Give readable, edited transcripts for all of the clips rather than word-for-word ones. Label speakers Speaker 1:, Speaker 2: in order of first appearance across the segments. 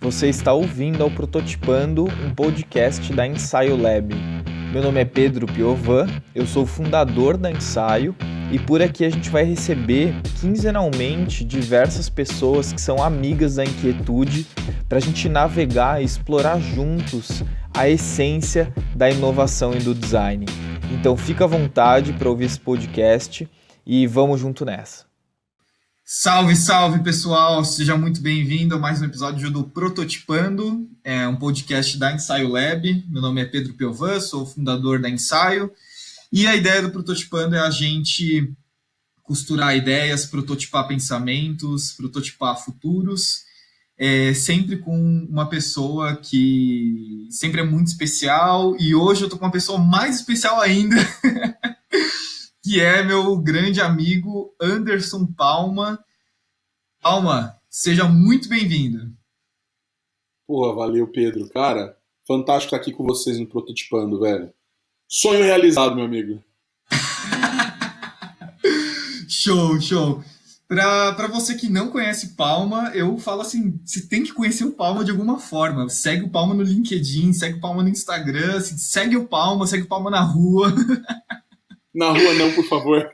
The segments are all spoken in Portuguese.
Speaker 1: Você está ouvindo ao Prototipando, um podcast da Ensaio Lab. Meu nome é Pedro Piovan, eu sou fundador da Ensaio e por aqui a gente vai receber quinzenalmente diversas pessoas que são amigas da inquietude para a gente navegar e explorar juntos a essência da inovação e do design. Então fica à vontade para ouvir esse podcast e vamos junto nessa.
Speaker 2: Salve, salve pessoal, seja muito bem-vindo a mais um episódio do Prototipando, um podcast da Ensaio Lab. Meu nome é Pedro Piovan, sou fundador da Ensaio e a ideia do Prototipando é a gente costurar ideias, prototipar pensamentos, prototipar futuros, sempre com uma pessoa que sempre é muito especial e hoje eu tô com uma pessoa mais especial ainda, que é meu grande amigo Anderson Palma. Palma, seja muito bem-vindo.
Speaker 3: Porra, valeu, Pedro. Cara, fantástico estar aqui com vocês no Prototipando, velho. Sonho realizado, meu amigo.
Speaker 2: Show. Para você que não conhece Palma, eu falo assim, você tem que conhecer o Palma de alguma forma. Segue o Palma no LinkedIn, segue o Palma no Instagram, segue o Palma na rua.
Speaker 3: Na rua não, por favor.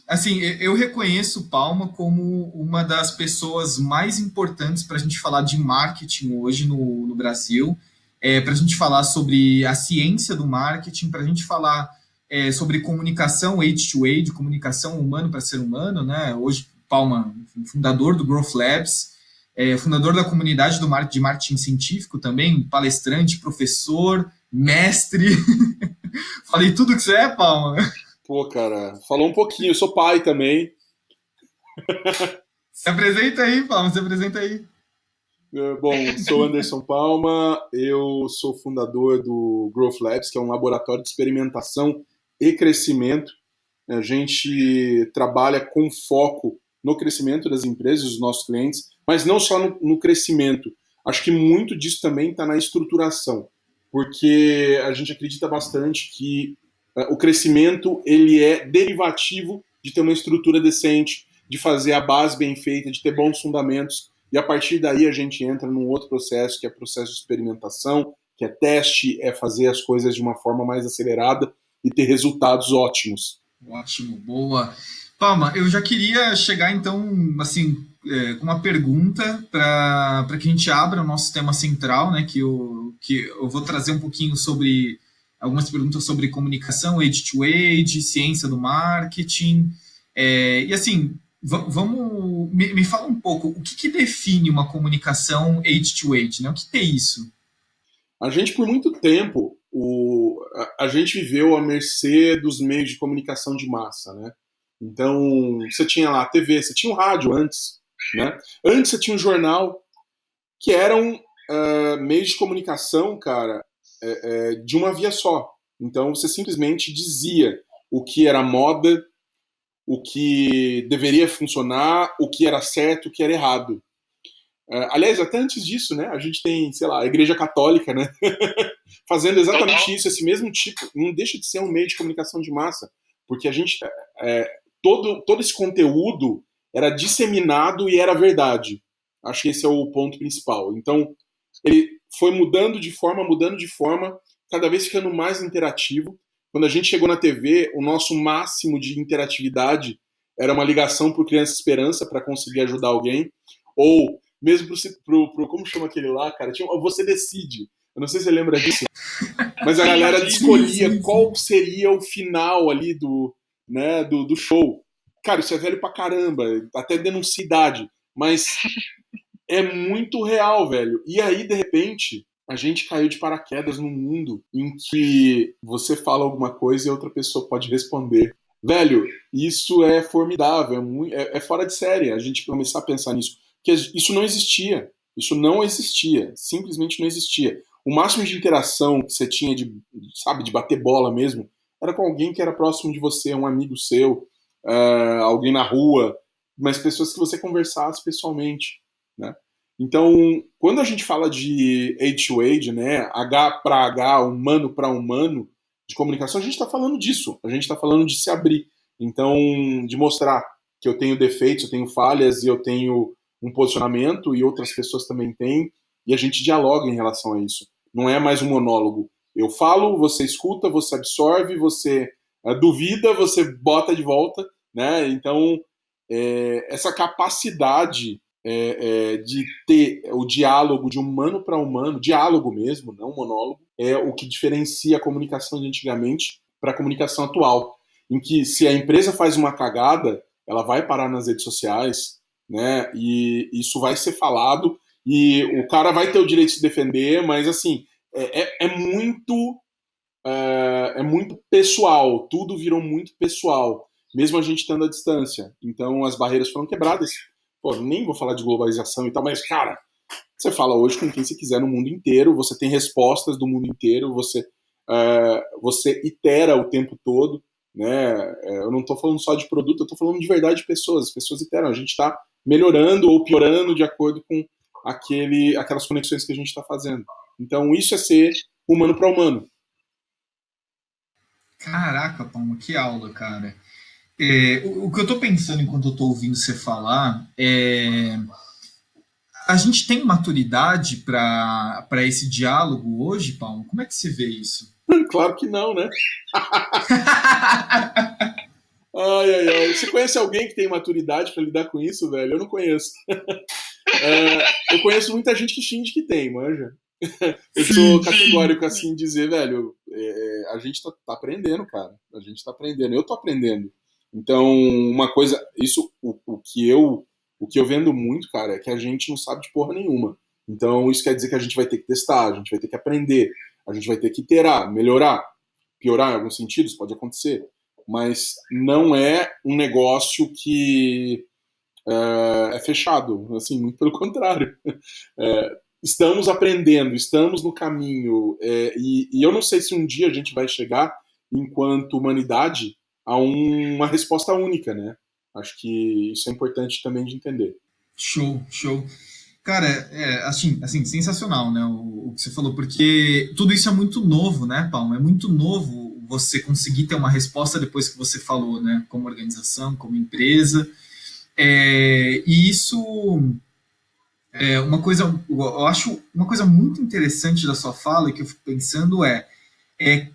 Speaker 2: Assim, eu reconheço o Palma como uma das pessoas mais importantes para a gente falar de marketing hoje no Brasil, para a gente falar sobre a ciência do marketing, para a gente falar sobre comunicação age-to-age, comunicação humano para ser humano, né? Hoje, Palma, fundador do Growth Labs, fundador da comunidade de marketing científico também, palestrante, professor, mestre. Falei tudo que você é, Palma?
Speaker 3: Pô, cara, falou um pouquinho. Eu sou pai também.
Speaker 2: Se apresenta aí, Palma, se apresenta aí.
Speaker 3: Bom, sou Anderson Palma, eu sou fundador do Growth Labs, que é um laboratório de experimentação e crescimento. A gente trabalha com foco no crescimento das empresas, dos nossos clientes, mas não só no crescimento. Acho que muito disso também está na estruturação, porque a gente acredita bastante que o crescimento ele é derivativo de ter uma estrutura decente, de fazer a base bem feita, de ter bons fundamentos, e a partir daí a gente entra num outro processo, que é processo de experimentação, que é teste, é fazer as coisas de uma forma mais acelerada e ter resultados ótimos.
Speaker 2: Ótimo, boa. Palma, eu já queria chegar então, assim, com uma pergunta para que a gente abra o nosso tema central, né? Que eu vou trazer um pouquinho sobre algumas perguntas sobre comunicação, age to age, ciência do marketing. E assim, vamos me fala um pouco o que define uma comunicação age to age, né? O que é isso?
Speaker 3: A gente, por muito tempo, a gente viveu à mercê dos meios de comunicação de massa, né? Então, você tinha lá a TV, você tinha o rádio antes, né? Antes você tinha o jornal, que eram meios de comunicação, cara, de uma via só. Então, você simplesmente dizia o que era moda, o que deveria funcionar, o que era certo, o que era errado. Aliás, até antes disso, né, a gente tem, sei lá, a Igreja Católica, né, fazendo exatamente isso, esse mesmo tipo, não deixa de ser um meio de comunicação de massa, porque a gente, todo esse conteúdo era disseminado e era verdade. Acho que esse é o ponto principal. Então, ele foi mudando de forma, cada vez ficando mais interativo. Quando a gente chegou na TV, o nosso máximo de interatividade era uma ligação para o Criança Esperança para conseguir ajudar alguém, ou mesmo pro como chama aquele lá, cara? Tinha Você Decide. Eu não sei se você lembra disso. Mas a galera escolhia qual seria o final ali do show. Cara, isso é velho pra caramba. Até denuncia idade. Mas é muito real, velho. E aí, de repente, a gente caiu de paraquedas num mundo em que você fala alguma coisa e outra pessoa pode responder. Velho, isso é formidável, é fora de série a gente começar a pensar nisso. Porque isso não existia. Isso não existia. Simplesmente não existia. O máximo de interação que você tinha de bater bola mesmo, era com alguém que era próximo de você, um amigo seu, alguém na rua, mas pessoas que você conversasse pessoalmente, né? Então, quando a gente fala de age to age, né, H para H, humano para humano, de comunicação, a gente está falando disso. A gente está falando de se abrir. Então, de mostrar que eu tenho defeitos, eu tenho falhas e eu tenho um posicionamento e outras pessoas também têm, e a gente dialoga em relação a isso. Não é mais um monólogo. Eu falo, você escuta, você absorve, você duvida, você bota de volta, né? Então, essa capacidade de ter o diálogo de humano para humano, diálogo mesmo, não monólogo, é o que diferencia a comunicação de antigamente para a comunicação atual, em que se a empresa faz uma cagada, ela vai parar nas redes sociais, né? E isso vai ser falado e o cara vai ter o direito de se defender, mas assim é muito pessoal, tudo virou muito pessoal, mesmo a gente estando à distância. Então as barreiras foram quebradas. Pô, nem vou falar de globalização e tal, mas, cara, você fala hoje com quem você quiser no mundo inteiro, você tem respostas do mundo inteiro, você itera o tempo todo, né? Eu não estou falando só de produto, eu estou falando de verdade de pessoas. As pessoas iteram, a gente está melhorando ou piorando de acordo com aquelas conexões que a gente está fazendo. Então, isso é ser humano para humano.
Speaker 2: Caraca, Paulo, que aula, cara. O que eu estou pensando enquanto eu estou ouvindo você falar a gente tem maturidade para esse diálogo hoje, Paulo? Como é que você vê isso?
Speaker 3: Claro que não, né? Ai, ai, ai. Você conhece alguém que tem maturidade para lidar com isso, velho? Eu não conheço. Eu conheço muita gente que finge que tem, manja. Eu sou categórico assim dizer, velho, a gente tá aprendendo, cara. A gente tá aprendendo. Eu tô aprendendo. Então, uma coisa, isso, o que eu vendo muito, cara, é que a gente não sabe de porra nenhuma. Então, isso quer dizer que a gente vai ter que testar, a gente vai ter que aprender, a gente vai ter que iterar, melhorar, piorar em alguns sentidos, pode acontecer. Mas não é um negócio que é fechado, assim, muito pelo contrário. Estamos aprendendo, estamos no caminho, e eu não sei se um dia a gente vai chegar, enquanto humanidade, a uma resposta única, né? Acho que isso é importante também de entender.
Speaker 2: Show, show. Cara, assim, sensacional, né, o que você falou, porque tudo isso é muito novo, né, Paulo? É muito novo você conseguir ter uma resposta depois que você falou, né, como organização, como empresa, e isso uma coisa, eu acho uma coisa muito interessante da sua fala, que eu fico pensando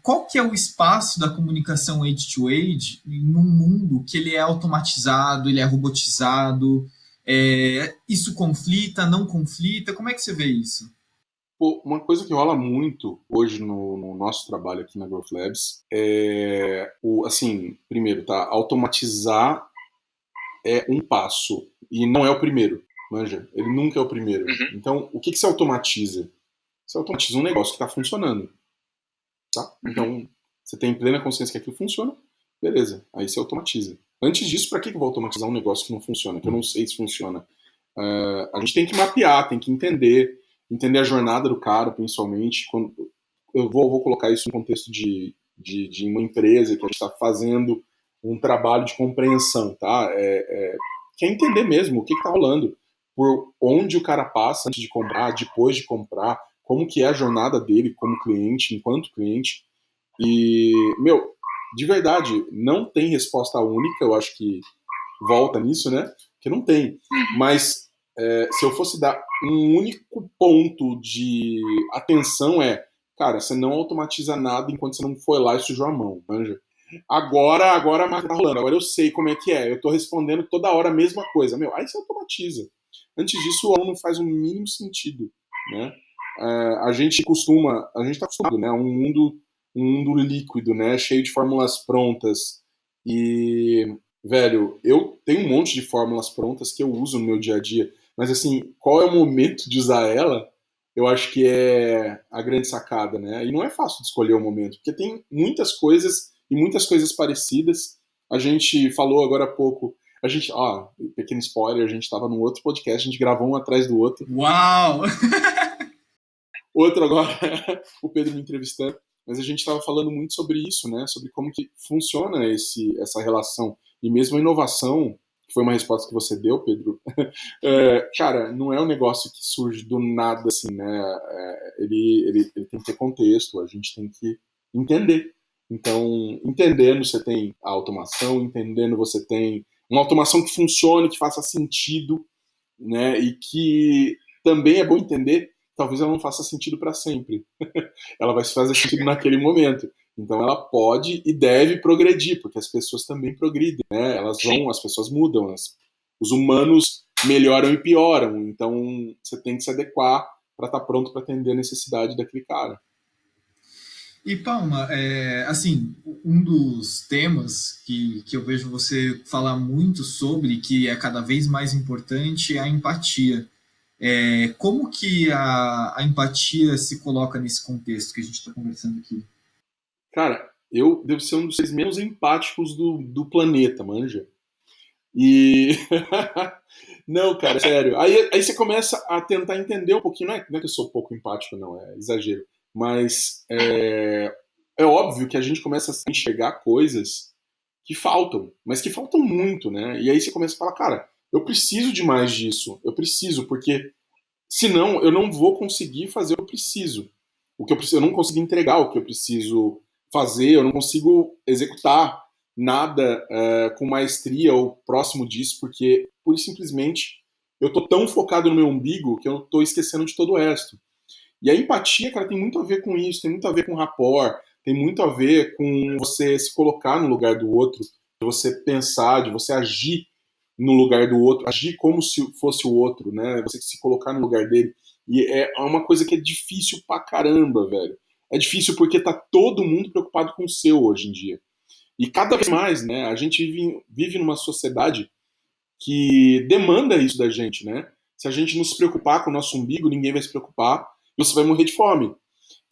Speaker 2: qual que é o espaço da comunicação age-to-age num mundo que ele é automatizado, ele é robotizado, isso conflita, não conflita? Como é que você vê isso?
Speaker 3: Pô, uma coisa que rola muito hoje no nosso trabalho aqui na Growth Labs assim, primeiro, tá? Automatizar é um passo e não é o primeiro, manja? Ele nunca é o primeiro. Então, o que se automatiza? Você automatiza um negócio que está funcionando, tá? Então, você tem plena consciência que aquilo funciona, beleza, aí você automatiza. Antes disso, para que eu vou automatizar um negócio que não funciona, que eu não sei se funciona? A gente tem que mapear, tem que entender a jornada do cara, principalmente. Quando eu vou colocar isso no contexto de uma empresa que a gente está fazendo um trabalho de compreensão, tá? Quer entender mesmo o que está rolando, por onde o cara passa antes de comprar, depois de comprar, como que é a jornada dele como cliente, enquanto cliente. E, meu, de verdade, não tem resposta única, eu acho que volta nisso, né? Que não tem. Mas se eu fosse dar um único ponto de atenção cara, você não automatiza nada enquanto você não foi lá e sujou a mão, manja? Agora a máquina tá rolando, agora eu sei como é que é, eu tô respondendo toda hora a mesma coisa, meu, aí você automatiza. Antes disso, não faz o mínimo sentido, né? A gente tá acostumado, né? Um mundo líquido, né? Cheio de fórmulas prontas. E, velho, eu tenho um monte de fórmulas prontas que eu uso no meu dia a dia, mas assim, qual é o momento de usar ela? Eu acho que é a grande sacada, né? E não é fácil de escolher o momento, porque tem muitas coisas e muitas coisas parecidas. A gente falou agora há pouco, pequeno spoiler, a gente estava num outro podcast, a gente gravou um atrás do outro.
Speaker 2: Uau!
Speaker 3: Outro agora, o Pedro me entrevistando, mas a gente estava falando muito sobre isso, né? Sobre como que funciona essa relação. E mesmo a inovação, que foi uma resposta que você deu, Pedro, cara, não é um negócio que surge do nada, assim, né? Ele tem que ter contexto, a gente tem que entender. Então, entendendo você tem a automação, entendendo você tem uma automação que funcione, que faça sentido, né? E que também é bom entender, talvez ela não faça sentido para sempre. Ela vai fazer sentido naquele momento. Então ela pode e deve progredir, porque as pessoas também progridem, né? As pessoas mudam, os humanos melhoram e pioram. Então você tem que se adequar para estar pronto para atender a necessidade daquele cara.
Speaker 2: E Palma, assim, um dos temas que eu vejo você falar muito sobre, que é cada vez mais importante, é a empatia. Como que a empatia se coloca nesse contexto que a gente está conversando aqui?
Speaker 3: Cara, eu devo ser um dos seres menos empáticos do planeta, manja. E. Não, cara, sério. Aí você começa a tentar entender um pouquinho. Não é que eu sou pouco empático, não, é exagero. Mas é óbvio que a gente começa a enxergar coisas que faltam, mas que faltam muito, né? E aí você começa a falar, cara, eu preciso de mais disso. Eu preciso, porque senão eu não vou conseguir fazer o que eu preciso. Eu não consigo entregar o que eu preciso fazer, eu não consigo executar nada com maestria ou próximo disso, porque, pura e simplesmente, eu tô tão focado no meu umbigo que eu tô esquecendo de todo o resto. E a empatia, cara, tem muito a ver com isso, tem muito a ver com rapport, tem muito a ver com você se colocar no lugar do outro, de você pensar, de você agir no lugar do outro, agir como se fosse o outro, né? Você se colocar no lugar dele. E é uma coisa que é difícil pra caramba, velho. É difícil porque tá todo mundo preocupado com o seu hoje em dia. E cada vez mais, né? A gente vive numa sociedade que demanda isso da gente, né? Se a gente não se preocupar com o nosso umbigo, ninguém vai se preocupar e você vai morrer de fome.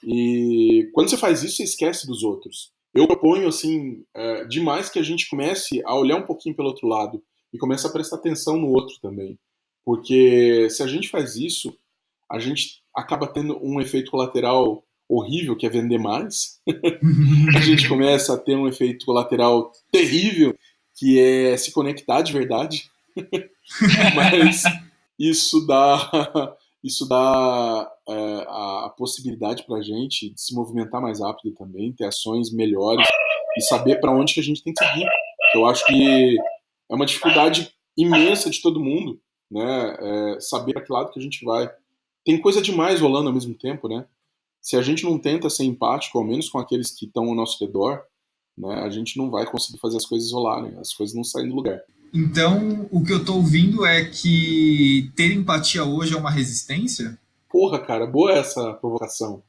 Speaker 3: E quando você faz isso, você esquece dos outros. Eu proponho, assim, demais que a gente comece a olhar um pouquinho pelo outro lado e comece a prestar atenção no outro também. Porque se a gente faz isso, a gente acaba tendo um efeito colateral horrível, que é vender mais. A gente começa a ter um efeito colateral terrível, que é se conectar de verdade. Mas isso dá, isso dá a possibilidade para a gente de se movimentar mais rápido também, ter ações melhores e saber para onde que a gente tem que seguir. Eu acho que é uma dificuldade imensa de todo mundo, né? Saber para que lado que a gente vai. Tem coisa demais rolando ao mesmo tempo, né? Se a gente não tenta ser empático, ao menos com aqueles que estão ao nosso redor, né, a gente não vai conseguir fazer as coisas rolarem, as coisas não saem do lugar.
Speaker 2: Então, o que eu estou ouvindo é que ter empatia hoje é uma resistência?
Speaker 3: Porra, cara, boa essa provocação.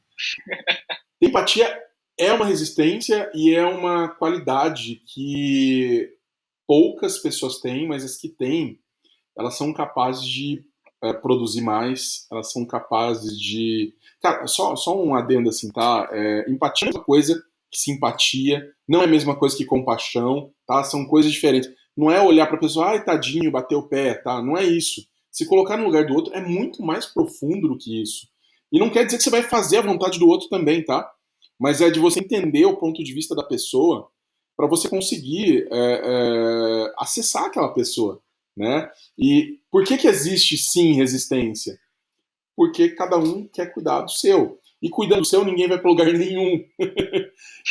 Speaker 3: Empatia é uma resistência e é uma qualidade que poucas pessoas têm, mas as que têm, elas são capazes de produzir mais, elas são capazes de... Cara, só um adendo assim, tá? Empatia é uma coisa que simpatia, não é a mesma coisa que compaixão, tá? São coisas diferentes. Não é olhar pra pessoa, ai, tadinho, bater o pé, tá? Não é isso. Se colocar no lugar do outro é muito mais profundo do que isso. E não quer dizer que você vai fazer a vontade do outro também, tá? Mas é de você entender o ponto de vista da pessoa para você conseguir acessar aquela pessoa, né? E por que existe, sim, resistência? Porque cada um quer cuidar do seu. E cuidando do seu, ninguém vai para lugar nenhum.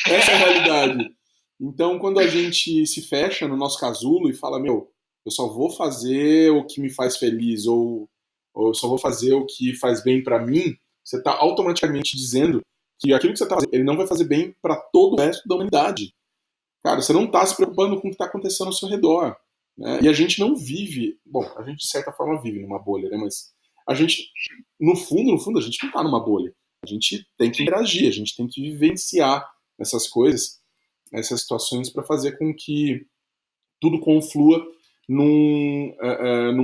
Speaker 3: Essa é a realidade. Então, quando a gente se fecha no nosso casulo e fala, meu, eu só vou fazer o que me faz feliz, ou eu só vou fazer o que faz bem para mim, você está automaticamente dizendo que aquilo que você está fazendo, ele não vai fazer bem para todo o resto da humanidade. Cara, você não está se preocupando com o que está acontecendo ao seu redor. Né? E a gente não vive... Bom, a gente de certa forma vive numa bolha, né? Mas a gente, no fundo, a gente não está numa bolha. A gente tem que interagir, a gente tem que vivenciar essas coisas, essas situações, para fazer com que tudo conflua num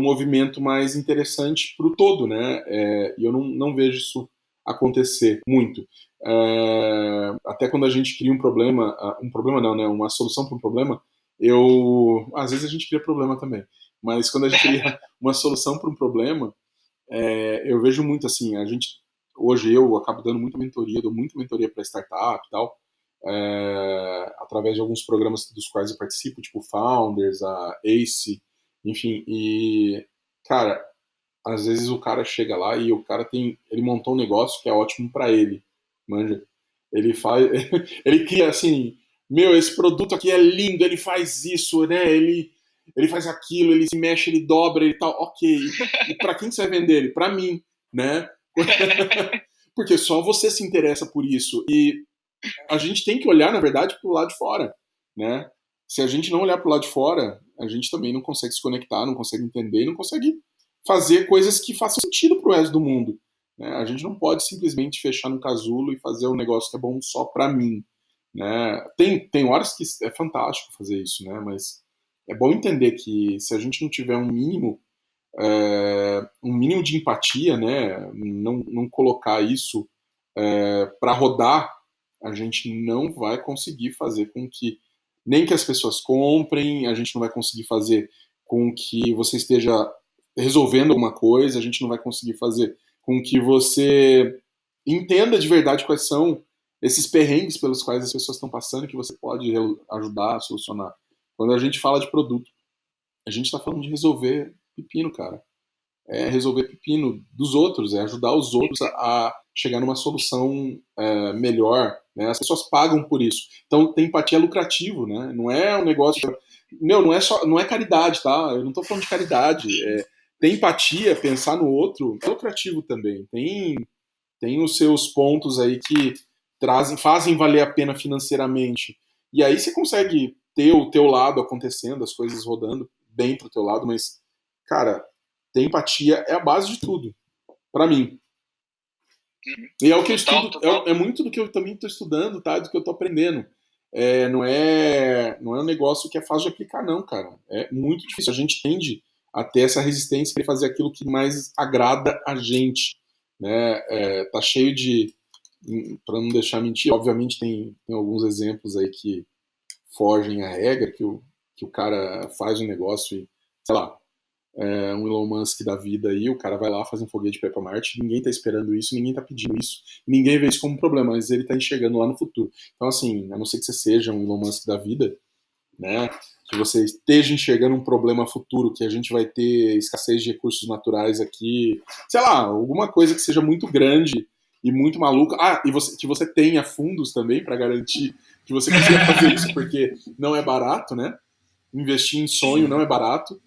Speaker 3: movimento mais interessante para o todo, né? E eu não vejo isso acontecer muito. Até quando a gente cria um problema não, né? Uma solução para um problema, às vezes a gente cria problema também, mas quando a gente cria uma solução para um problema, eu vejo muito assim, hoje eu acabo dando muita mentoria, dou muita mentoria para startup e tal, através de alguns programas dos quais eu participo, tipo Founders, a ACE, enfim, e, cara, às vezes o cara chega lá e o cara ele montou um negócio que é ótimo para ele, manja? Ele ele cria assim, meu, esse produto aqui é lindo, ele faz isso, né, ele ele faz aquilo, ele se mexe, ele dobra, ele tal, ok. E pra quem você vai vender ele? Pra mim, né? Porque só você se interessa por isso. E a gente tem que olhar, na verdade, pro lado de fora, né? Se a gente não olhar pro lado de fora, a gente também não consegue se conectar, não consegue entender, não consegue fazer coisas que façam sentido pro resto do mundo, né? A gente não pode simplesmente fechar no casulo e fazer um negócio que é bom só pra mim, né? Tem horas que é fantástico fazer isso, né? Mas é bom entender que se a gente não tiver um mínimo de empatia, né? Não colocar isso para rodar, a gente não vai conseguir fazer com que nem que as pessoas comprem, a gente não vai conseguir fazer com que você esteja resolvendo alguma coisa, a gente não vai conseguir fazer com que você entenda de verdade quais são esses perrengues pelos quais as pessoas estão passando que você pode ajudar a solucionar. Quando a gente fala de produto, a gente está falando de resolver pepino, cara. É resolver pepino dos outros, é ajudar os outros a chegar numa solução melhor, né? As pessoas pagam por isso. Então, tem empatia lucrativo, né? Não é um negócio... não é caridade, tá? Eu não tô falando de caridade. Ter empatia, pensar no outro, é lucrativo também. Tem os seus pontos aí que fazem valer a pena financeiramente. E aí você consegue ter o teu lado acontecendo, as coisas rodando bem pro teu lado, mas, cara, ter empatia é a base de tudo, pra mim. E é o que eu estudo, é muito do que eu também estou estudando, tá? Do que eu estou aprendendo. Não é um negócio que é fácil de aplicar, não, cara. É muito difícil. A gente tende a ter essa resistência de fazer aquilo que mais agrada a gente, né? Tá cheio de... Para não deixar mentir, obviamente tem alguns exemplos aí que fogem à regra, que o cara faz um negócio e, sei lá, um Elon Musk da vida aí, o cara vai lá, faz um foguete para ir pra Marte, ninguém tá esperando isso, ninguém tá pedindo isso, ninguém vê isso como um problema, mas ele tá enxergando lá no futuro. Então, assim, a não ser que você seja um Elon Musk da vida, né, que você esteja enxergando um problema futuro, que a gente vai ter escassez de recursos naturais aqui, sei lá, alguma coisa que seja muito grande e muito maluca. E que você tenha fundos também para garantir que você consiga fazer isso, porque não é barato, né? Investir em sonho não é barato.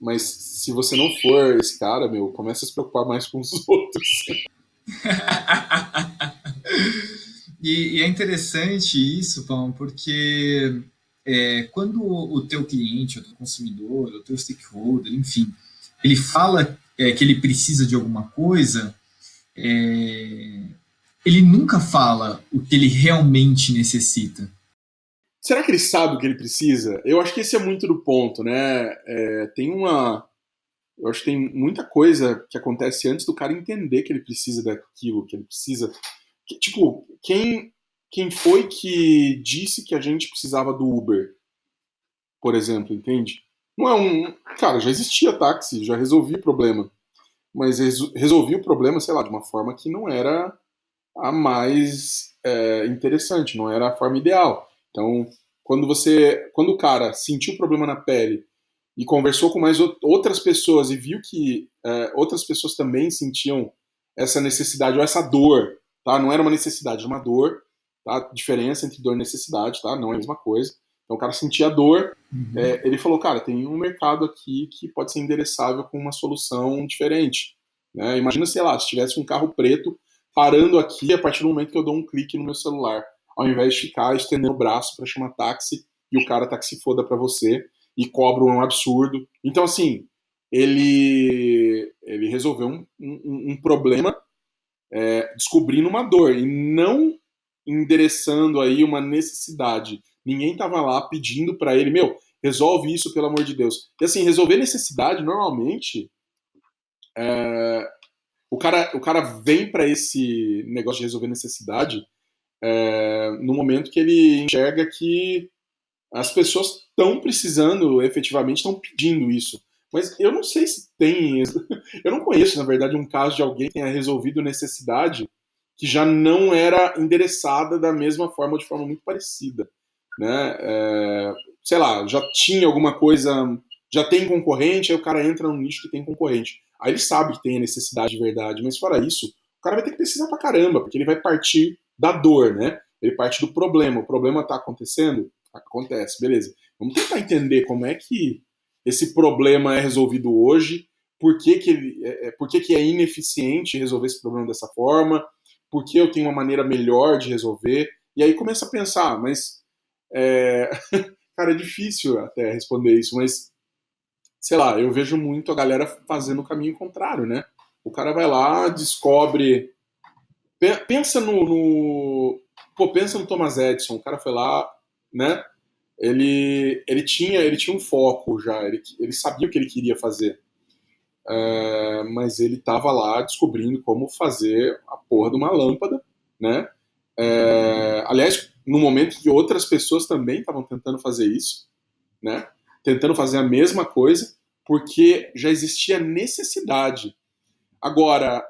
Speaker 3: Mas se você não for esse cara, meu, começa a se preocupar mais com os outros.
Speaker 2: E é interessante isso, Pão, porque quando o teu cliente, o teu consumidor, o teu stakeholder, enfim, ele fala que ele precisa de alguma coisa, ele nunca fala o que ele realmente necessita.
Speaker 3: Será que ele sabe o que ele precisa? Eu acho que esse é muito do ponto, né? Eu acho que tem muita coisa que acontece antes do cara entender que ele precisa daquilo, que ele precisa... Tipo, quem foi que disse que a gente precisava do Uber, por exemplo, entende? Não é um... Cara, já existia táxi, já resolvia o problema. Mas resolvia o problema, sei lá, de uma forma que não era a mais interessante, não era a forma ideal. Então, quando o cara sentiu o problema na pele e conversou com mais outras pessoas e viu que outras pessoas também sentiam essa necessidade ou essa dor, tá? Não era uma necessidade, era uma dor, tá? Diferença entre dor e necessidade, tá? Não é a mesma coisa. Então o cara sentia a dor, ele falou, cara, tem um mercado aqui que pode ser endereçável com uma solução diferente, né? Imagina, sei lá, se tivesse um carro preto parando aqui a partir do momento que eu dou um clique no meu celular, ao invés de ficar estendendo o braço para chamar táxi e o cara taxifoda para você e cobra um absurdo. Então, assim, ele resolveu um problema descobrindo uma dor e não endereçando aí uma necessidade. Ninguém tava lá pedindo para ele, meu, resolve isso, pelo amor de Deus. E assim, resolver necessidade, normalmente, o cara vem para esse negócio de resolver necessidade no momento que ele enxerga que as pessoas estão precisando, efetivamente, estão pedindo isso. Mas eu não sei se tem... Eu não conheço, na verdade, um caso de alguém que tenha resolvido necessidade que já não era endereçada da mesma forma, ou de forma muito parecida, né? Sei lá, já tinha alguma coisa... Já tem concorrente, aí o cara entra num nicho que tem concorrente. Aí ele sabe que tem a necessidade de verdade, mas fora isso, o cara vai ter que precisar pra caramba, porque ele vai partir da dor, né? Ele parte do problema. O problema tá acontecendo? Acontece, beleza. Vamos tentar entender como é que esse problema é resolvido hoje, por que que é ineficiente resolver esse problema dessa forma, por que eu tenho uma maneira melhor de resolver. E aí começa a pensar, mas... cara, é difícil até responder isso, mas, sei lá, eu vejo muito a galera fazendo o caminho contrário, né? O cara vai lá, descobre... Pensa pensa no Thomas Edison. O cara foi lá, né? Ele tinha um foco já, ele sabia o que ele queria fazer. Mas ele estava lá descobrindo como fazer a porra de uma lâmpada, né? Aliás, no momento que outras pessoas também estavam tentando fazer isso, né? Tentando fazer a mesma coisa, porque já existia necessidade. Agora,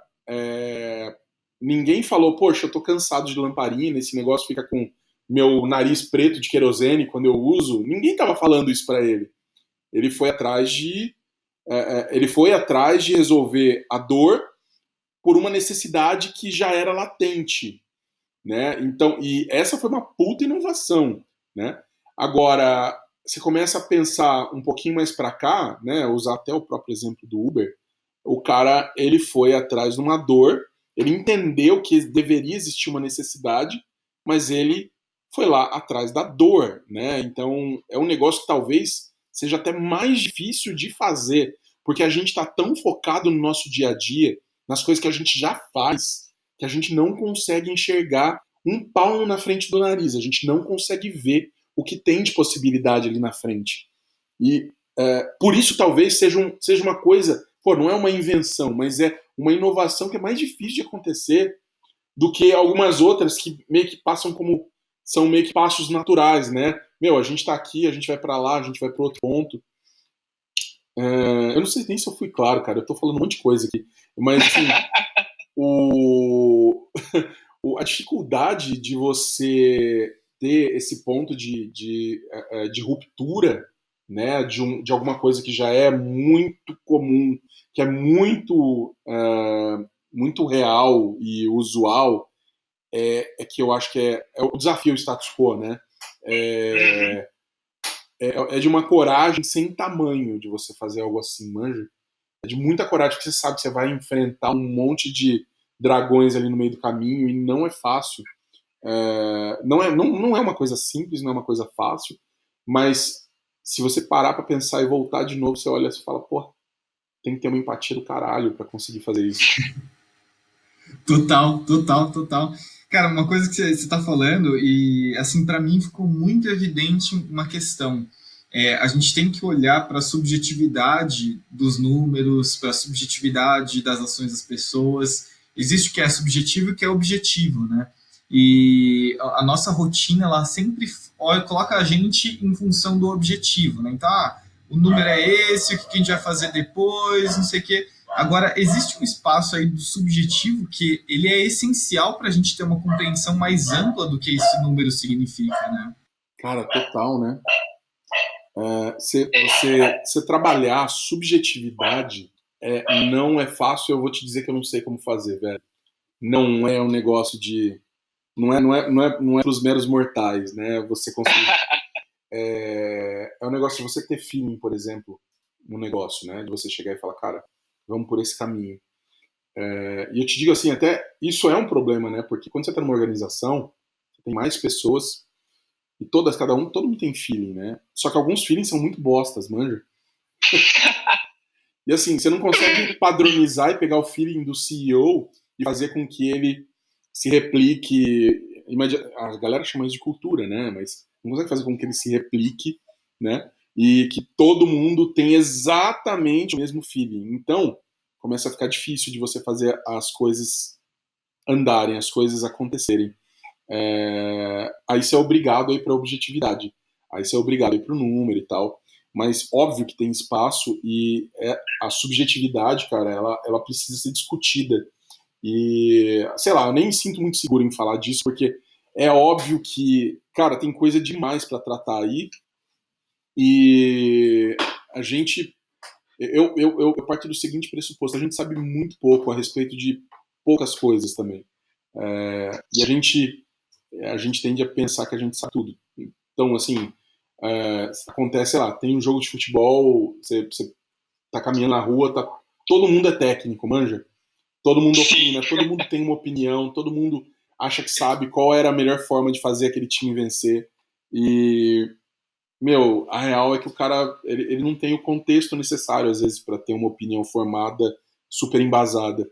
Speaker 3: ninguém falou, poxa, eu tô cansado de lamparina, esse negócio fica com meu nariz preto de querosene quando eu uso. Ninguém estava falando isso para ele. Ele foi atrás de resolver a dor por uma necessidade que já era latente, né? Então, e essa foi uma puta inovação, né? Agora, você começa a pensar um pouquinho mais para cá, né? Usar até o próprio exemplo do Uber. O cara, ele foi atrás de uma dor, ele entendeu que deveria existir uma necessidade, mas ele foi lá atrás da dor, né? Então, é um negócio que talvez seja até mais difícil de fazer, porque a gente está tão focado no nosso dia a dia, nas coisas que a gente já faz, que a gente não consegue enxergar um palmo na frente do nariz, a gente não consegue ver o que tem de possibilidade ali na frente. E por isso talvez seja uma coisa, não é uma invenção, mas é uma inovação que é mais difícil de acontecer do que algumas outras que meio que são meio que passos naturais, né? A gente tá aqui, a gente vai para lá, a gente vai para outro ponto. Eu não sei nem se eu fui claro, cara, eu tô falando um monte de coisa aqui, mas assim, a dificuldade de você ter esse ponto de ruptura, né, de alguma coisa que já é muito comum, que é muito real e usual, é que eu acho que é o desafio status quo, né? É de uma coragem sem tamanho de você fazer algo assim, manja? É de muita coragem, porque você sabe que você vai enfrentar um monte de dragões ali no meio do caminho e não é fácil. Não é uma coisa simples, não é uma coisa fácil, mas se você parar pra pensar e voltar de novo, você olha e fala, pô, tem que ter uma empatia do caralho pra conseguir fazer isso.
Speaker 2: Total, total, total. Cara, uma coisa que você tá falando, e assim, para mim ficou muito evidente uma questão. A gente tem que olhar para a subjetividade dos números, para a subjetividade das ações das pessoas. Existe o que é subjetivo e o que é objetivo, né? E a nossa rotina, ela sempre coloca a gente em função do objetivo, né? Então, o número é esse, o que a gente vai fazer depois, não sei o quê. Agora, existe um espaço aí do subjetivo que ele é essencial para a gente ter uma compreensão mais ampla do que esse número significa, né?
Speaker 3: Cara, total, né? Você trabalhar a subjetividade não é fácil, eu vou te dizer que eu não sei como fazer, velho. Não é um negócio de... Não é para os meros mortais, né? Você conseguir... É um negócio de você ter feeling, por exemplo, no negócio, né? De você chegar e falar, cara, vamos por esse caminho. E eu te digo assim, até isso é um problema, né? Porque quando você está numa organização, você tem mais pessoas e todo mundo tem feeling, né? Só que alguns feelings são muito bostas, manja? E assim, você não consegue padronizar e pegar o feeling do CEO e fazer com que ele se replique. A galera chama isso de cultura, né? Mas não consegue fazer com que ele se replique, né? E que todo mundo tenha exatamente o mesmo feeling. Então, começa a ficar difícil de você fazer as coisas andarem, as coisas acontecerem. Aí você é obrigado a ir para a objetividade. Aí você é obrigado a ir para o número e tal. Mas óbvio que tem espaço e a subjetividade, cara, ela precisa ser discutida. E, sei lá, eu nem me sinto muito seguro em falar disso, porque é óbvio que, cara, tem coisa demais para tratar aí. E a gente... Eu parto do seguinte pressuposto: a gente sabe muito pouco a respeito de poucas coisas também. E a gente tende a pensar que a gente sabe tudo. Então, assim, Acontece, sei lá, tem um jogo de futebol, você tá caminhando na rua, todo mundo é técnico, manja? Todo mundo opina, todo mundo tem uma opinião, todo mundo acha que sabe qual era a melhor forma de fazer aquele time vencer. E, meu, a real é que o cara, ele não tem o contexto necessário, às vezes, para ter uma opinião formada, super embasada.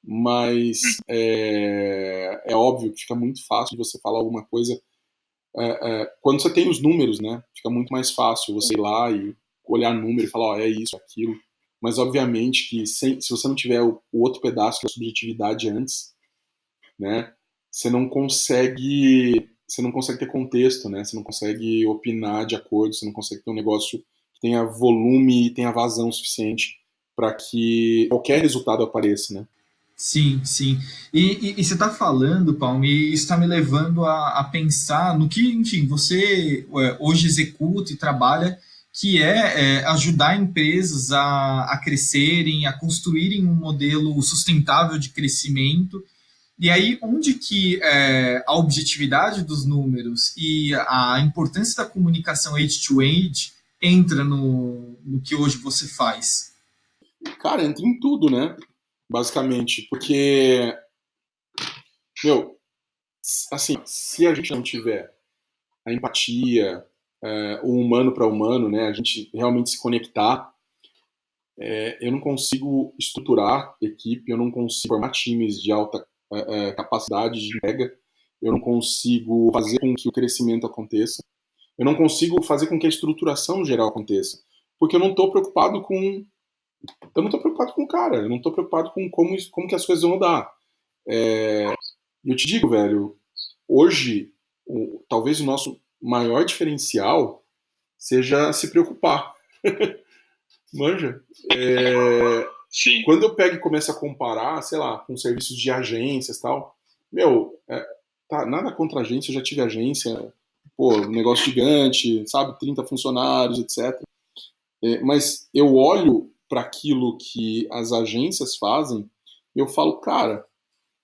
Speaker 3: Mas é óbvio que fica muito fácil de você falar alguma coisa quando você tem os números, né? Fica muito mais fácil você ir lá e olhar número e falar, ó, é isso, aquilo. Mas, obviamente, que se você não tiver o outro pedaço, que é a subjetividade antes, né? Você não consegue ter contexto, né? Você não consegue opinar de acordo, você não consegue ter um negócio que tenha volume e tenha vazão suficiente para que qualquer resultado apareça, né?
Speaker 2: Sim, sim. E você está falando, Paulo, e isso está me levando a pensar no que, enfim, você hoje executa e trabalha, que ajudar empresas a crescerem, a construírem um modelo sustentável de crescimento. E aí, onde que a objetividade dos números e a importância da comunicação age-to-age entra no que hoje você faz?
Speaker 3: Cara, entra em tudo, né? Basicamente, porque, meu, assim, se a gente não tiver a empatia, o humano para humano, né, a gente realmente se conectar, eu não consigo estruturar equipe, eu não consigo formar times de alta capacidade de entrega, eu não consigo fazer com que o crescimento aconteça, eu não consigo fazer com que a estruturação geral aconteça, porque eu não estou preocupado com o cara, eu não estou preocupado com como que as coisas vão dar. E eu te digo, velho, hoje, talvez o nosso maior diferencial seja se preocupar. Manja?
Speaker 2: Sim.
Speaker 3: Quando eu pego e começo a comparar, sei lá, com serviços de agências e tal, meu, nada contra agência, eu já tive agência, pô, um negócio gigante, sabe, 30 funcionários, etc. Mas eu olho para aquilo que as agências fazem e eu falo, cara,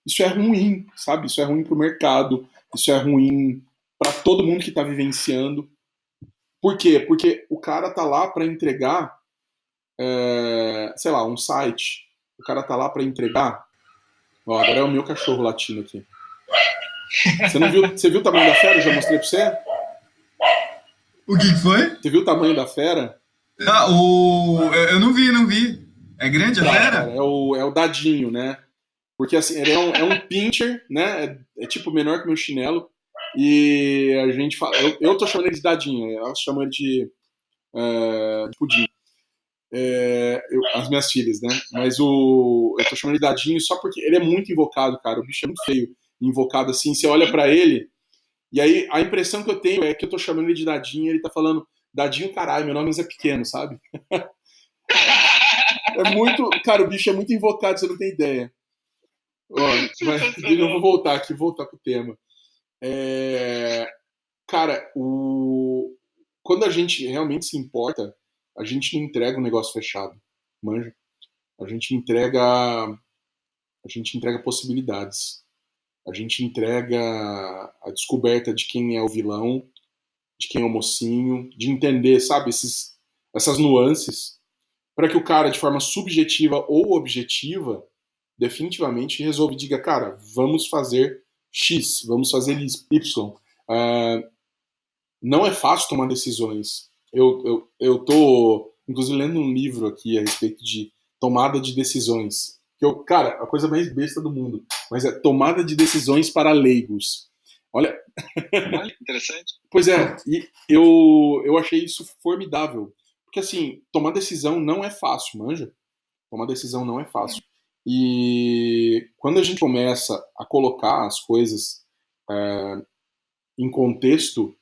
Speaker 3: isso é ruim, sabe? Isso é ruim para o mercado, isso é ruim para todo mundo que está vivenciando. Por quê? Porque o cara tá lá para entregar, sei lá, um site. O cara tá lá para entregar. Ó, agora é o meu cachorro latindo aqui. Você viu o tamanho da fera? Eu já mostrei para você?
Speaker 2: O que foi?
Speaker 3: Você viu o tamanho da fera?
Speaker 2: Eu não vi, não vi. É grande a
Speaker 3: Tá,
Speaker 2: fera?
Speaker 3: cara, é o dadinho, né? Porque assim, ele é um pincher, né? É tipo menor que meu chinelo. E a gente fala. Eu tô chamando ele de dadinho, elas chamam ele de pudim. As minhas filhas, né? Mas eu tô chamando ele de dadinho só porque ele é muito invocado, cara. O bicho é muito feio. Invocado assim, você olha pra ele, e aí a impressão que eu tenho é que eu tô chamando ele de dadinho e ele tá falando, dadinho, caralho, meu nome é pequeno, sabe? É muito. Cara, o bicho é muito invocado, você não tem ideia. Ó, mas eu vou voltar pro tema. Cara, quando a gente realmente se importa, a gente não entrega um negócio fechado, manja? A gente entrega, a gente entrega possibilidades. A gente entrega a descoberta de quem é o vilão, de quem é o mocinho, de entender, sabe, essas nuances, para que o cara, de forma subjetiva ou objetiva, definitivamente resolve e diga, cara, vamos fazer X, vamos fazer Y. Não é fácil tomar decisões. Eu tô, inclusive, lendo um livro aqui a respeito de tomada de decisões. Cara, a coisa mais besta do mundo, mas é tomada de decisões para leigos. Olha,
Speaker 2: Interessante.
Speaker 3: pois é, e eu achei isso formidável. Porque, assim, tomar decisão não é fácil, manja? Tomar decisão não é fácil. E quando a gente começa a colocar as coisas em contexto,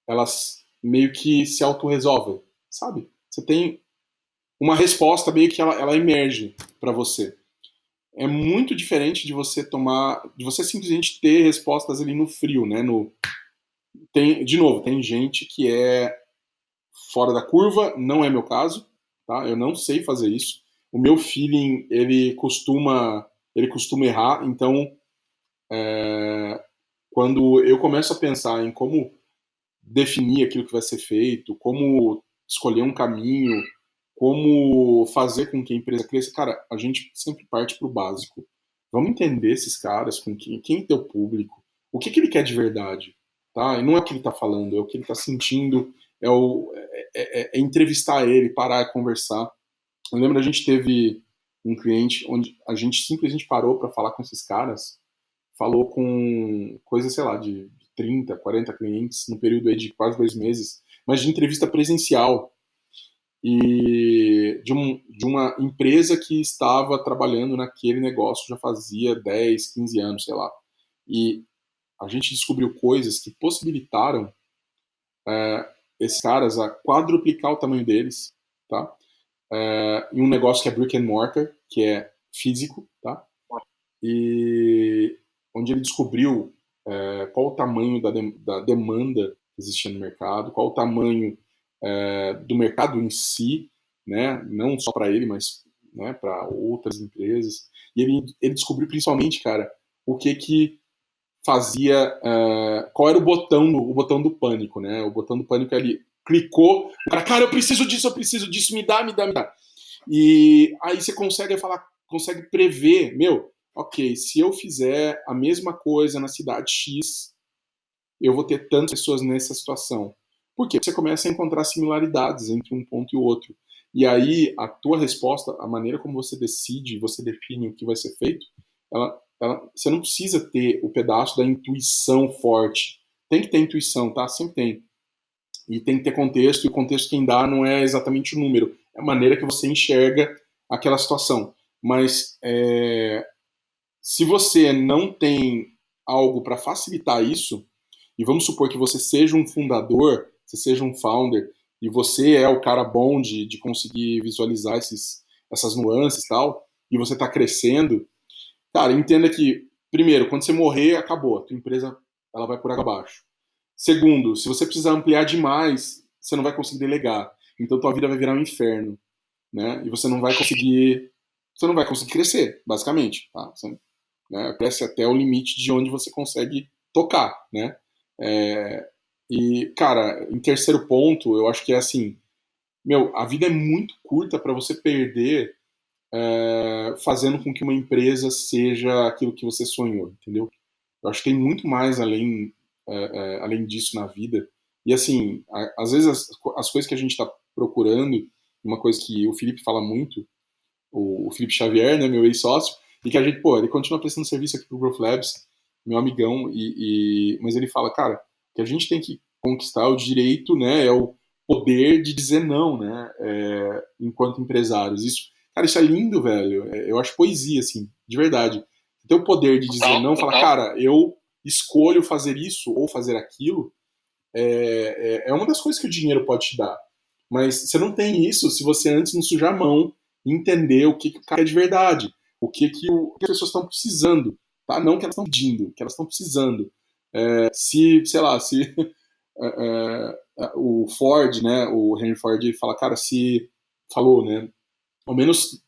Speaker 3: elas meio que se autorresolvem, sabe? Você tem uma resposta meio que ela emerge para você. É muito diferente de você simplesmente ter respostas ali no frio, né? De novo, tem gente que é fora da curva, não é meu caso, tá? Eu não sei fazer isso. O meu feeling, ele costuma errar, então quando eu começo a pensar em como definir aquilo que vai ser feito, como escolher um caminho, como fazer com que a empresa cresça. Cara, a gente sempre parte para o básico. Vamos entender esses caras, com quem é teu público, o que ele quer de verdade, tá? E não é o que ele está falando, é o que ele está sentindo, é entrevistar ele, parar e conversar. Eu lembro, a gente teve um cliente onde a gente simplesmente parou para falar com esses caras, falou com coisa, sei lá, de 30, 40 clientes no período aí de quase 2 meses, mas de entrevista presencial, e de uma empresa que estava trabalhando naquele negócio já fazia 10, 15 anos, sei lá. E a gente descobriu coisas que possibilitaram esses caras a quadruplicar o tamanho deles, tá? Em um negócio que é brick and mortar, que é físico, tá? E onde ele descobriu qual o tamanho da demanda que existia no mercado, qual o tamanho do mercado em si, né? Não só para ele, mas, né, para outras empresas. E ele descobriu principalmente, cara, o que fazia, qual era o botão do pânico, né? O botão do pânico ali, clicou, cara, eu preciso disso, me dá. E aí você consegue prever, ok, se eu fizer a mesma coisa na cidade X, eu vou ter tantas pessoas nessa situação. Por quê? Você começa a encontrar similaridades entre um ponto e o outro. E aí a tua resposta, a maneira como você decide, você define o que vai ser feito, você não precisa ter o pedaço da intuição forte. Tem que ter intuição, tá? Sempre tem. E tem que ter contexto, e o contexto quem dá não é exatamente o número, é a maneira que você enxerga aquela situação. Mas se você não tem algo para facilitar isso, e vamos supor que você seja um fundador, você seja um founder, e você é o cara bom de conseguir visualizar essas nuances e tal, e você está crescendo, cara, entenda que, primeiro, quando você morrer, acabou, a tua empresa ela vai por água abaixo. Segundo, se você precisar ampliar demais, você não vai conseguir delegar. Então tua vida vai virar um inferno, né? E você não vai conseguir crescer, basicamente, tá? Você, né, cresce até o limite de onde você consegue tocar, né? E, cara, em terceiro ponto, eu acho que é assim, a vida é muito curta para você perder fazendo com que uma empresa seja aquilo que você sonhou, entendeu? Eu acho que tem muito mais além disso na vida. E assim, às vezes as coisas que a gente está procurando, uma coisa que o Felipe fala muito, o Felipe Xavier, né, meu ex-sócio, e que a gente, ele continua prestando serviço aqui pro Growth Labs, meu amigão, mas ele fala, cara, que a gente tem que conquistar o direito, né, é o poder de dizer não, né, enquanto empresários. Cara, isso é lindo, velho. Eu acho poesia, assim, de verdade. Ter o poder de dizer não, falar, cara, eu escolho fazer isso ou fazer aquilo, é uma das coisas que o dinheiro pode te dar. Mas você não tem isso se você antes não sujar a mão e entender o que o cara é de verdade, o que as pessoas estão precisando, tá? Não que elas estão pedindo, que elas estão precisando. Se o Ford, né, o Henry Ford fala, cara, falou, né, ao menos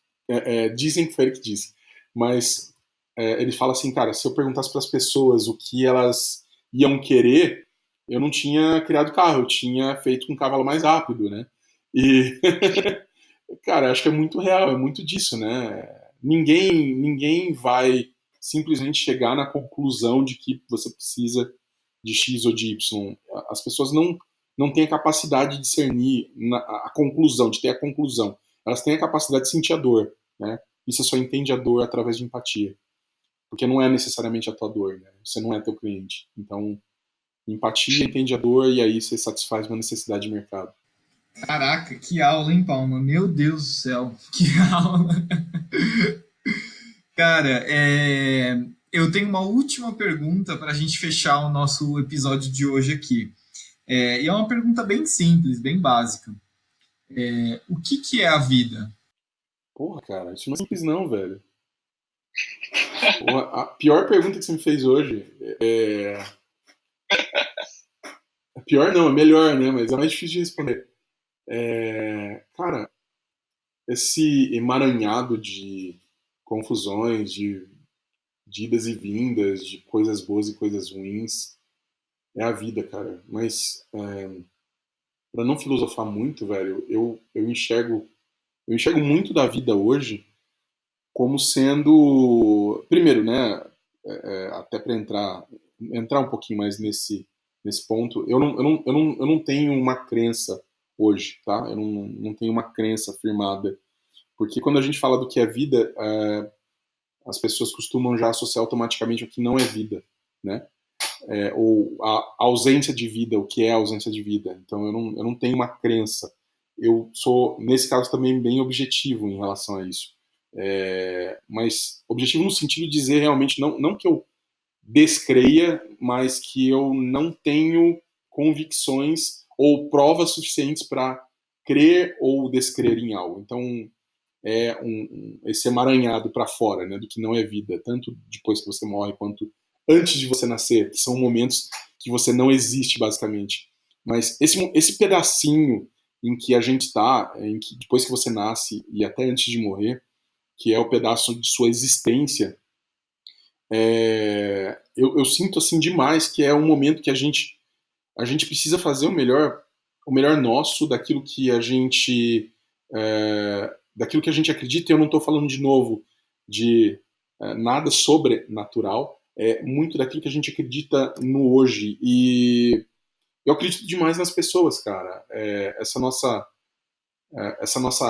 Speaker 3: dizem que foi ele que disse, mas ele fala assim, cara, se eu perguntasse para as pessoas o que elas iam querer, eu não tinha criado carro, eu tinha feito um cavalo mais rápido, né? E, cara, acho que é muito real, é muito disso, né? Ninguém vai simplesmente chegar na conclusão de que você precisa de X ou de Y. As pessoas não têm a capacidade de discernir a conclusão, de ter a conclusão. Elas têm a capacidade de sentir a dor, né? E você só entende a dor através de empatia. Porque não é necessariamente a tua dor, né? Você não é teu cliente. Então, empatia, entende a dor e aí você satisfaz uma necessidade de mercado.
Speaker 2: Caraca, que aula, hein, Palma? Meu Deus do céu, que aula. Cara, eu tenho uma última pergunta para a gente fechar o nosso episódio de hoje aqui. E é uma pergunta bem simples, bem básica. O que é a vida?
Speaker 3: Porra, cara, isso não é simples não, velho. Porra, a pior pergunta que você me fez hoje Pior não, é melhor, né? Mas é mais difícil de responder. Cara, esse emaranhado de confusões, de idas e vindas, de coisas boas e coisas ruins, é a vida, cara. Mas, para não filosofar muito, velho, eu enxergo muito da vida hoje como sendo, primeiro, né, até para entrar um pouquinho mais nesse ponto, eu não tenho uma crença hoje, tá? Eu não tenho uma crença firmada, porque quando a gente fala do que é vida, as pessoas costumam já associar automaticamente o que não é vida, né? Ou a ausência de vida, o que é a ausência de vida. Então eu não tenho uma crença. Eu sou, nesse caso, também bem objetivo em relação a isso. Mas objetivo no sentido de dizer realmente, não que eu descreia, mas que eu não tenho convicções ou provas suficientes para crer ou descrer em algo. Então esse emaranhado para fora, né, do que não é vida, tanto depois que você morre quanto antes de você nascer, que são momentos que você não existe basicamente. Mas esse pedacinho em que a gente está, em que depois que você nasce e até antes de morrer, que é o pedaço de sua existência, eu sinto assim demais que é um momento que a gente precisa fazer o melhor nosso daquilo que a gente daquilo que a gente acredita. E eu não estou falando de novo de nada sobrenatural, é muito daquilo que a gente acredita no hoje. E eu acredito demais nas pessoas, cara. Essa nossa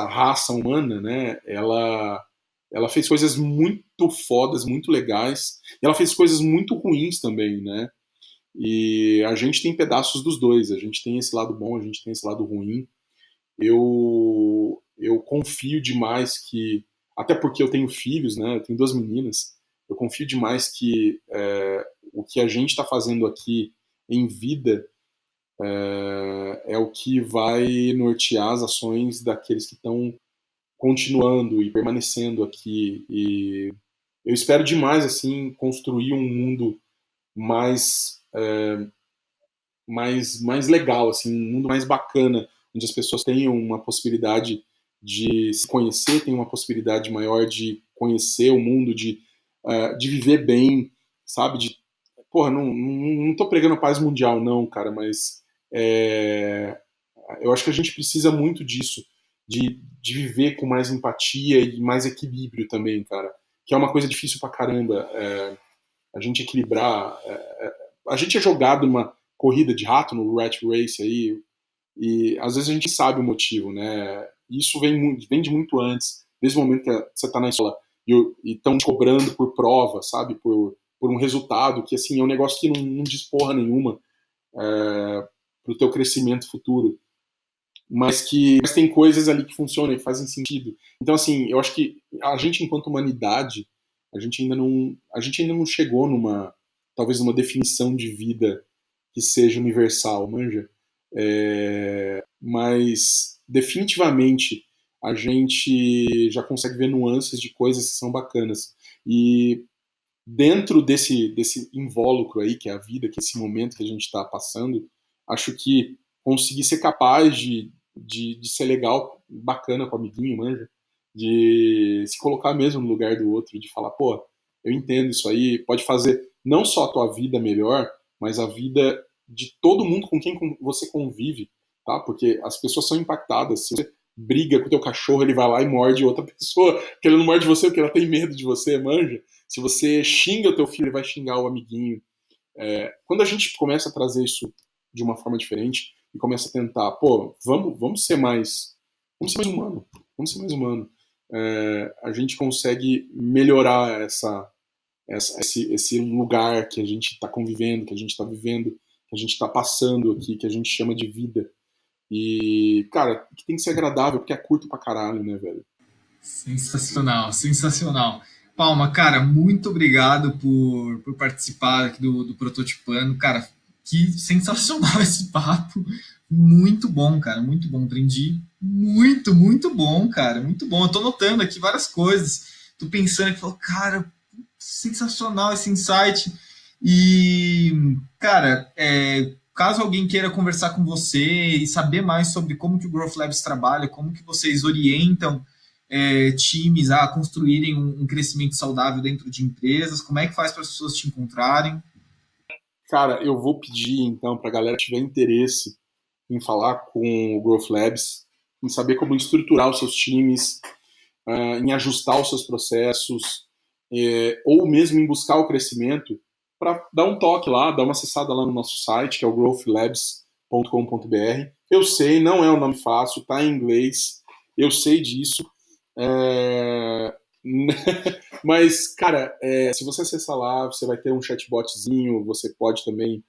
Speaker 3: raça humana, né? Ela fez coisas muito fodas, muito legais. E ela fez coisas muito ruins também, né? E a gente tem pedaços dos dois. A gente tem esse lado bom, a gente tem esse lado ruim. Eu confio demais que, até porque eu tenho filhos, né? Eu tenho duas meninas. Eu confio demais que o que a gente está fazendo aqui em vida é o que vai nortear as ações daqueles que estão continuando e permanecendo aqui. E eu espero demais assim construir um mundo mais mais legal, assim, um mundo mais bacana, onde as pessoas tenham uma possibilidade de se conhecer, tenham uma possibilidade maior de conhecer o mundo, de viver bem, sabe? Porra, não tô pregando paz mundial, não, cara, mas eu acho que a gente precisa muito disso, de viver com mais empatia e mais equilíbrio também, cara, que é uma coisa difícil pra caramba, a gente equilibrar. A gente é jogado numa corrida de rato, no rat race aí, e às vezes a gente sabe o motivo, né? Isso vem de muito antes, desde o momento que você tá na escola e estão te cobrando por prova, sabe? Por um resultado que, assim, é um negócio que não diz porra nenhuma pro teu crescimento futuro. Mas tem coisas ali que funcionam e fazem sentido. Então, assim, eu acho que a gente, enquanto humanidade, a gente ainda não chegou talvez numa definição de vida que seja universal, manja? Mas definitivamente a gente já consegue ver nuances de coisas que são bacanas. E dentro desse invólucro aí, que é a vida, que é esse momento que a gente está passando, acho que conseguir ser capaz de ser legal, bacana com o amiguinho, manja? De se colocar mesmo no lugar do outro, de falar, pô, eu entendo isso aí, pode fazer não só a tua vida melhor, mas a vida de todo mundo com quem você convive, tá? Porque as pessoas são impactadas. Se você briga com o teu cachorro, ele vai lá e morde outra pessoa, porque ele não morde você porque ela tem medo de você, manja? Se você xinga o teu filho, ele vai xingar o amiguinho. Quando a gente começa a trazer isso de uma forma diferente e começa a tentar, pô, vamos ser mais humano, vamos ser mais humano. A gente consegue melhorar esse lugar que a gente está convivendo, que a gente está vivendo, que a gente está passando aqui, que a gente chama de vida. E, cara, que tem que ser agradável, porque é curto pra caralho, né, velho?
Speaker 2: Sensacional, sensacional. Palma, cara, muito obrigado por participar aqui do Prototipando. Cara, que sensacional esse papo. Muito bom, cara, muito bom. Aprendi muito, muito bom, cara, muito bom. Eu tô notando aqui várias coisas. Tô pensando aqui, falo, cara, sensacional esse insight. E, cara, caso alguém queira conversar com você e saber mais sobre como que o Growth Labs trabalha, como que vocês orientam times a construírem um crescimento saudável dentro de empresas, como é que faz para as pessoas te encontrarem?
Speaker 3: Cara, eu vou pedir, então, para a galera que tiver interesse em falar com o Growth Labs, em saber como estruturar os seus times, em ajustar os seus processos, ou mesmo em buscar o crescimento, para dar um toque lá, dar uma acessada lá no nosso site, que é o growthlabs.com.br. Eu sei, não é um nome fácil, tá em inglês, eu sei disso. Mas, cara, se você acessar lá, você vai ter um chatbotzinho, você pode também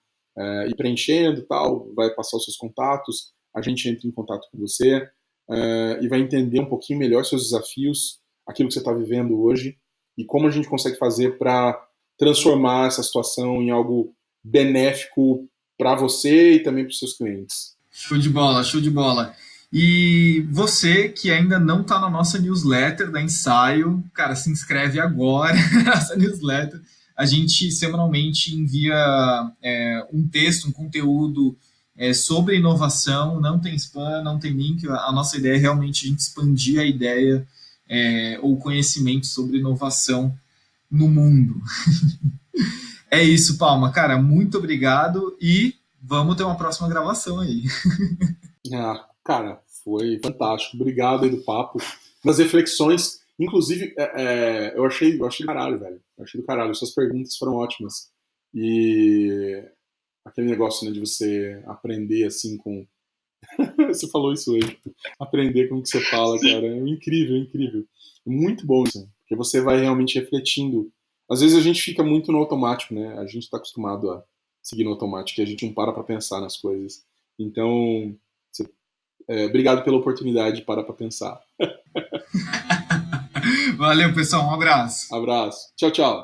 Speaker 3: ir preenchendo e tal, vai passar os seus contatos, a gente entra em contato com você e vai entender um pouquinho melhor seus desafios, aquilo que você está vivendo hoje e como a gente consegue fazer para transformar essa situação em algo benéfico para você e também para os seus clientes.
Speaker 2: Show de bola, show de bola. E você que ainda não está na nossa newsletter da Ensaio, cara, se inscreve agora nessa newsletter. A gente semanalmente envia um texto, um conteúdo sobre inovação, não tem spam, não tem link. A nossa ideia é realmente a gente expandir a ideia ou conhecimento sobre inovação no mundo. É isso, Palma. Cara, muito obrigado e vamos ter uma próxima gravação aí.
Speaker 3: Cara, foi fantástico. Obrigado aí do papo. Nas reflexões, inclusive, eu achei do caralho, velho. Eu achei do caralho. Suas perguntas foram ótimas. E aquele negócio, né, de você aprender assim com... Você falou isso hoje. Aprender com o que você fala, cara. É incrível, incrível. Muito bom isso. Porque você vai realmente refletindo. Às vezes a gente fica muito no automático, né? A gente está acostumado a seguir no automático e a gente não para pensar nas coisas. Então, obrigado pela oportunidade de parar para pensar.
Speaker 2: Valeu, pessoal. Um abraço.
Speaker 3: Abraço. Tchau, tchau.